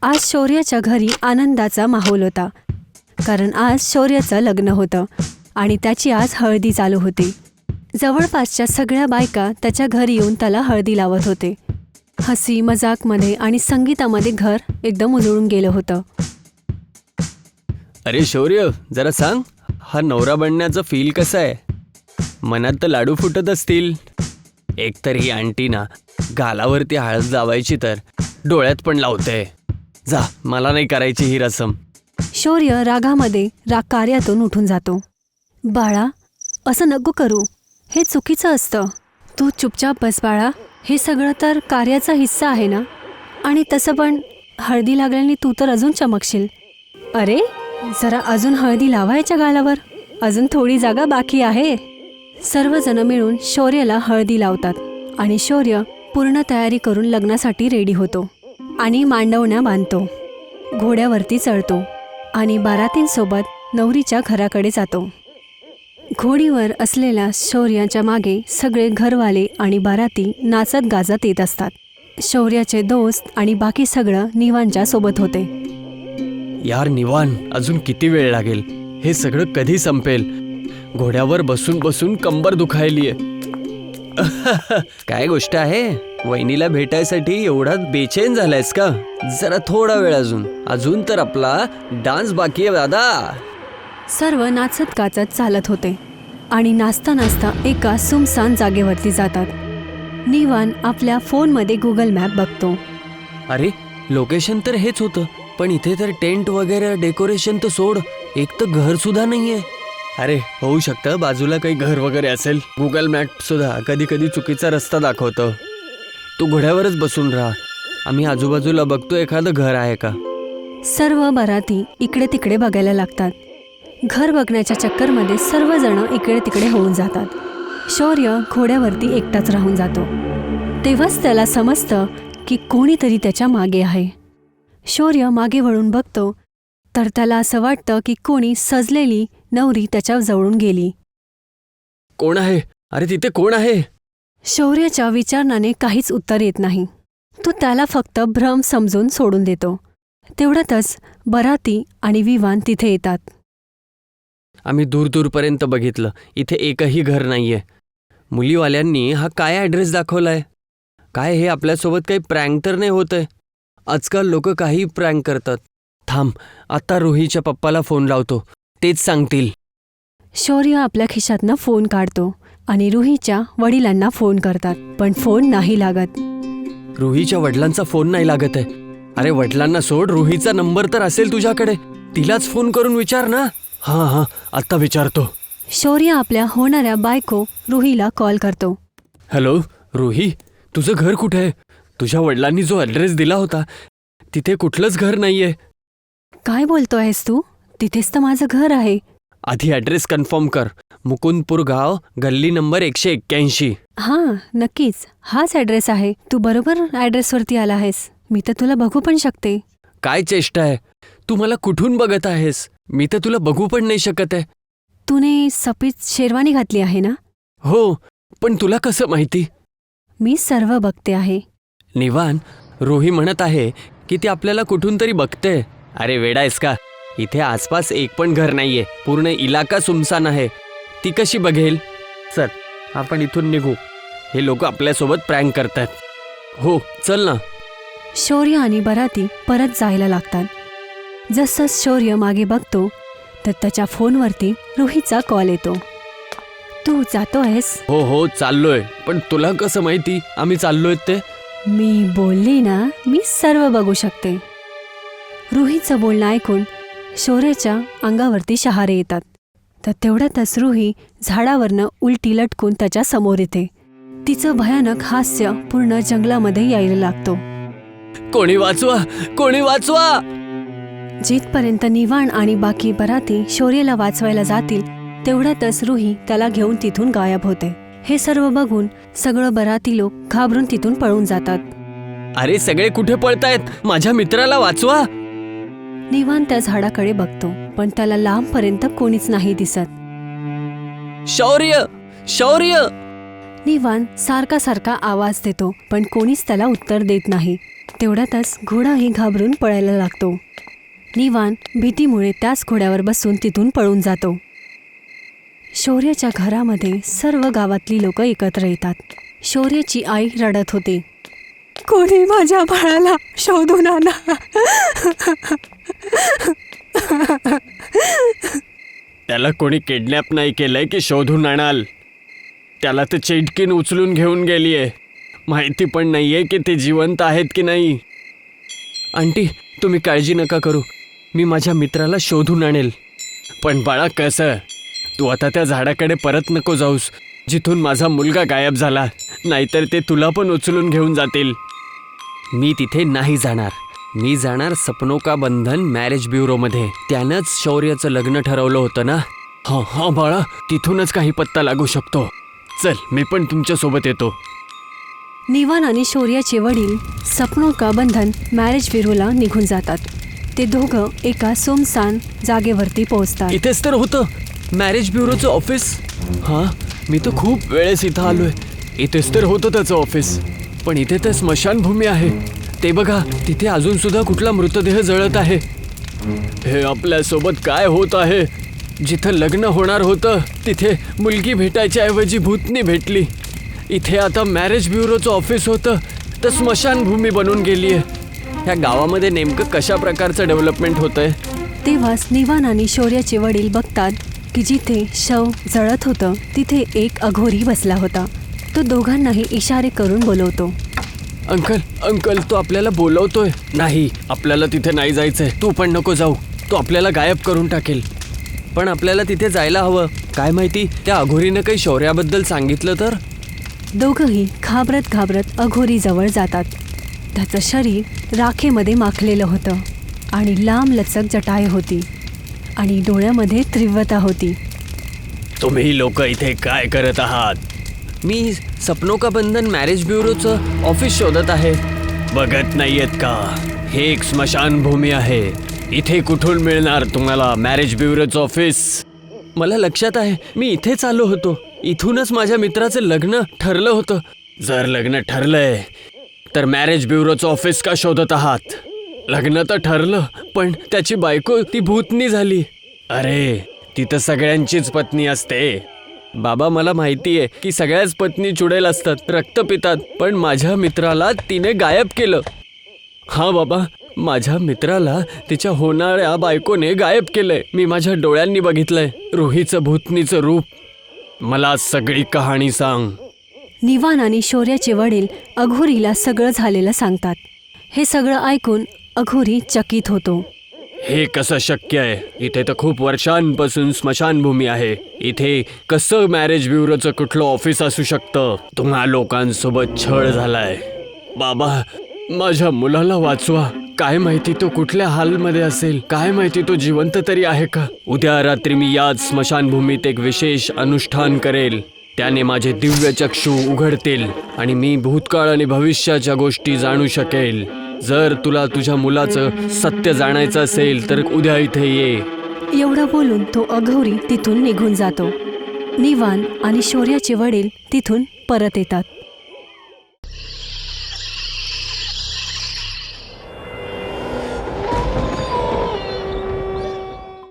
आज शौर्याच्या घरी आनंदाचा माहोल होता, कारण आज शौर्याचं लग्न होतं आणि त्याची आज हळदी चालू होती. जवळपासच्या सगळ्या बायका त्याच्या घरी येऊन त्याला हळदी लावत होते. हसी मजाकमध्ये आणि संगीतामध्ये घर एकदम उजळून गेलं होतं. अरे शौर्य, जरा सांग, हा नवरा बनण्याचं फील कसं आहे? मनात तर लाडू फुटत असतील. एकतर ही आंटी ना गालावरती हळद लावायची तर डोळ्यात पण लावते. जा, मला नाही करायची ही रसम. शौर्य रागामध्ये कार्यातून उठून जातो. बाळा, असं नको करू, हे चुकीचं असतं. तू चुपचाप बस बाळा, हे सगळं तर कार्याचा हिस्सा आहे ना. आणि तसं पण हळदी लागल्याने तू तर अजून चमकशील. अरे, जरा अजून हळदी लावायच्या गालावर, अजून थोडी जागा बाकी आहे. सर्वजण मिळून शौर्याला हळदी लावतात आणि शौर्य पूर्ण तयारी करून लग्नासाठी रेडी होतो आणि मांडवण्या बांधतो, घोड्यावरती चढतो आणि बारातींसोबत नवरीच्या घराकडे जातो. घोडीवर असलेल्या शौर्याच्या मागे सगळे घरवाले आणि बाराती नाचत गाजत येत असतात. शौर्याचे दोस्त आणि बाकी सगळं निवांच्या सोबत होते. यार निवान, अजून किती वेळ लागेल? हे सगळं कधी संपेल? घोड्यावर बसून बसून कंबर दुखायलीये. काय गोष्ट आहे? वहिनीला भेटायसाठी एवढा बेचैन झालायस का? जरा थोडा वेळ अजून तर आपला डान्स बाकी आहे दादा. सर्व नाचत गाचत चालत होते आणि नाचता नाचता एका सुमसान जागेवरती जातात. निवान आपल्या फोनमध्ये गुगल मॅप बघतो. अरे, लोकेशन तर हेच होतं, पण इथे तर टेंट वगैरे डेकोरेशन तर सोड, एक तर घर सुद्धा नाहीये. अरे, होऊ शकतं बाजूला काही घर वगैरे असेल. गुगल मॅप सुद्धा कधी कधी चुकीचा रस्ता दाखवतं. तू घोड्यावरच बसून राहा, आम्ही आजूबाजूला बघतो एखादं घर आहे का. सर्व बाराती इकडे तिकडे बघायला लागतात. घर बघण्याच्या चक्करमध्ये सर्वजण इकडे तिकडे होऊन जातात. शौर्य घोड्यावरती एकटाच राहून जातो. तेव्हाच त्याला समजतं की कोणीतरी त्याच्या मागे आहे. शौर्य मागे वळून बघतो तर त्याला असं वाटतं की कोणी सजलेली नवरी त्याच्या जवळून गेली. कोण आहे? अरे, तिथे कोण आहे? शौर्याच्या विचारणाने काहीच उत्तर येत नाही. तो त्याला फक्त भ्रम समजून सोडून देतो. तेवढ्यातच बराती आणि विवान तिथे येतात. आम्ही दूर दूरपर्यंत बघितलं, इथे एकही घर नाहीये. मुलीवाल्यांनी हा काय ॲड्रेस दाखवलाय? काय हे आपल्यासोबत काही प्रँक तर नाही होतंय? आजकाल लोक काही प्रँक करतात. थांब, आता रुहीच्या पप्पाला फोन लावतो, तेच सांगतील. शौर्य आपल्या खिशातनं फोन काढतो आणि रुहीच्या वडिलांना फोन करतात, पण फोन नाही लागत. रुहीच्या वडिलांचा फोन नाही लागत आहे. अरे, वडिलांना सोड, रुहीचा नंबर तर असेल तुझ्याकडे, तिलाच फोन करून विचार ना. हां, आत्ता विचारतो. शौर्य आपल्या होणाऱ्या बायको रुहीला कॉल करतो. हॅलो रुही, तुझं घर कुठे आहे? तुझ्या वडिलांनी जो ॲड्रेस दिला होता तिथे कुठलंच घर नाहीये. काय बोलतोयस तू? तिथेच तर माझं घर आहे. आधी ॲड्रेस कन्फर्म कर. मुकुंदपूर गाव, गल्ली नंबर 181. हां, नक्कीच हाच ॲड्रेस आहे. तू बरोबर ॲड्रेसवरती आला आहेस. मी तर तुला बघू पण शकते. काय चेष्टा आहे? तू मला कुठून बघत आहेस? मी तर तुला बघू पण नाही शकत आहे. तूने सफेद शेरवानी घातली आहे ना? हो, पण तुला कसं माहिती? मी सर्व बघते आहे. निवान, रोही म्हणत आहे की ती आपल्याला कुठून तरी बघते. अरे वेडा आहेस का? इथे आसपास एक पण घर नाहीये, पूर्ण इलाका सुमसान आहे. ती कशी बघेल? चल, आपण इथून निघू. हे लोक आपल्यासोबत प्रँक करतात. हो, चल ना. शौर्य आणि बराती परत जायला लागतात. जसं शौर्य मागे बघतो तर त्याच्या फोनवरती रुहीचा कॉल येतो. तू जातो आहेस? हो, चाललोय. पण तुला कसं माहिती आम्ही चाललोय ते? मी बोलली ना, मी सर्व बघू शकते. रुहीचं बोलणं ऐकून शौर्याच्या अंगावरती शहारे येतात. तर तेवढ्यातच रुही झाडावरनं उलटी लटकून त्याच्या समोर येते. तिचं भयानक हास्य पूर्ण जंगलामध्ये यायला लागतो. कोणी वाचवा, कोणी वाचवा! जिथपर्यंत निवाण आणि बाकी बराती शौर्याला वाचवायला जातील तेवढ्यातच रुही त्याला घेऊन तिथून गायब होते. हे सर्व बघून सगळं बराती लोक घाबरून तिथून पळून जातात. अरे, सगळे कुठे पळतायत? माझ्या मित्राला वाचवा! निवाण त्या झाडाकडे बघतो, पण त्याला लांबपर्यंत कोणीच नाही दिसत. शौर्य, शौर्य! निवाण सारखा सारखा आवाज देतो, पण कोणीच त्याला उत्तर देत नाही. तेवढ्यातच घोडाही घाबरून पळायला लागतो. निवान भीतीमुळे त्याच घोड्यावर बसून तिथून पळून जातो. शौर्याच्या घरामध्ये सर्व गावातली लोक एकत्र येतात. शौर्याची आई रडत होते. कोणी माझ्या बाळाला शोधून आणा. त्याला कोणी किडनॅप नाही केलंय की शोधून आणाल? त्याला तर चेटकीन उचलून घेऊन गेलीये. माहिती पण नाहीये की ते जिवंत आहेत की नाही. आंटी, तुम्ही काळजी नका करू, मी माझ्या मित्राला शोधून आणेल. पण बाळा, कसं? तू आता त्या झाडाकडे परत नको जाऊस जिथून माझा मुलगा गायब झाला, नाहीतर ते तुला पण उचलून घेऊन जातील. मी तिथे नाही जाणार. मी जाणार सपनों का बंधन मॅरेज ब्युरोमध्ये. त्यानंच शौर्याचं लग्न ठरवलं होतं ना. हां हां बाळा, तिथूनच काही पत्ता लागू शकतो. चल, मी पण तुमच्यासोबत येतो. निवान आणि शौर्याचे वडील सपनों का बंधन मॅरेज ब्युरोला निघून जातात. ते दोघं एका सुमसान जागेवरती पोहोचतात. इथेच तर होतं मॅरेज ब्युरोचं ऑफिस. हां, मी तर खूप वेळेस इथं आलोय. इथेच तर होतं त्याचं ऑफिस. पण इथे तर स्मशानभूमी आहे. ते बघा, तिथे अजून सुद्धा कुठला मृतदेह जळत आहे. हे आपल्यासोबत काय होत आहे? जिथं लग्न होणार होतं तिथे मुलगी भेटायच्या ऐवजी भूतनी भेटली. इथे आता मॅरेज ब्युरोचं ऑफिस होतं तर स्मशानभूमी बनून गेली आहे. ह्या गावामध्ये नेमकं कशा प्रकारचं डेव्हलपमेंट होतंय? तेव्हाच निवान आणि शौर्याचे वडील बघतात की जिथे शव जळत होतं तिथे एक अघोरी बसला होता. तो दोघांनाही इशारे करून बोलवतो. अंकल, अंकल, तो आपल्याला बोलवतोय. नाही, आपल्याला तिथे नाही जायचंय. तू पण नको जाऊ. तो आपल्याला गायब करून टाकेल. पण आपल्याला तिथे जायला हवं. काय माहिती त्या अघोरीनं काही शौर्याबद्दल सांगितलं तर? दोघंही घाबरत घाबरत अघोरीजवळ जातात. त्याचं शरीर राखेमध्ये माखलेलं होतं आणि लांब लचक जटाय होती आणि डोळ्यामध्ये तीव्रता होती. तुम्ही लोक इथे काय करत आहात? मी सपनों का बंधन मॅरेज ब्युरोचं ऑफिस शोधत आहे. बघत नाहीयेत का? हे एक स्मशानभूमी आहे. इथे कुठून मिळणार तुम्हाला मॅरेज ब्युरोचं ऑफिस? मला लक्षात आहे, मी इथेच आलो होतो. इथूनच माझ्या मित्राचं लग्न ठरलं होतं. जर लग्न ठरलंय तर मॅरेज ब्युरोचं ऑफिस का शोधत आहात? लग्न तर ठरलं, पण त्याची बायको ती भूतनी झाली. अरे, ती तर सगळ्यांचीच पत्नी असते. बाबा, मला माहिती आहे की सगळ्याच पत्नी चुडेल असतात, रक्त पितात. पण माझ्या मित्राला तिने गायब केलं. हां बाबा, माझ्या मित्राला तिच्या होणाऱ्या बायकोने गायब केलंय. मी माझ्या डोळ्यांनी बघितलंय रुहीचं भूतनीचं रूप. मला सगळी कहाणी सांग. निवान आणि शौर्याचे वडील अघोरीला सगळं झालेलं सांगतात. हे सगळं ऐकून अघोरी चकित होतो. हे कसं शक्य आहे? इथे तर खूप वर्षांपासून स्मशानभूमी आहे. इथे कसं मॅरेज ब्युरोचं कुठलं ऑफिस असू शकतं? तुम्हा लोकांसोबत छळ झालाय. बाबा, माझ्या मुलाला वाचवा. काय माहिती तो कुठल्या हालमध्ये असेल. काय माहिती तो जिवंत तरी आहे का? उद्या रात्री मी याच स्मशानभूमीत एक विशेष अनुष्ठान करेल. त्याने माझे दिव्य चक्षु उघडतील आणि मी भूतकाळ आणि भविष्याच्या गोष्टी जाणू शकेल. जर तुला तुझ्या मुलाचं सत्य जाणायचं असेल तर उद्या इथे ये. एवढं बोलून तो अघोरी तिथून निघून जातो. निवान आणि शौर्याचे वडील तिथून परत येतात.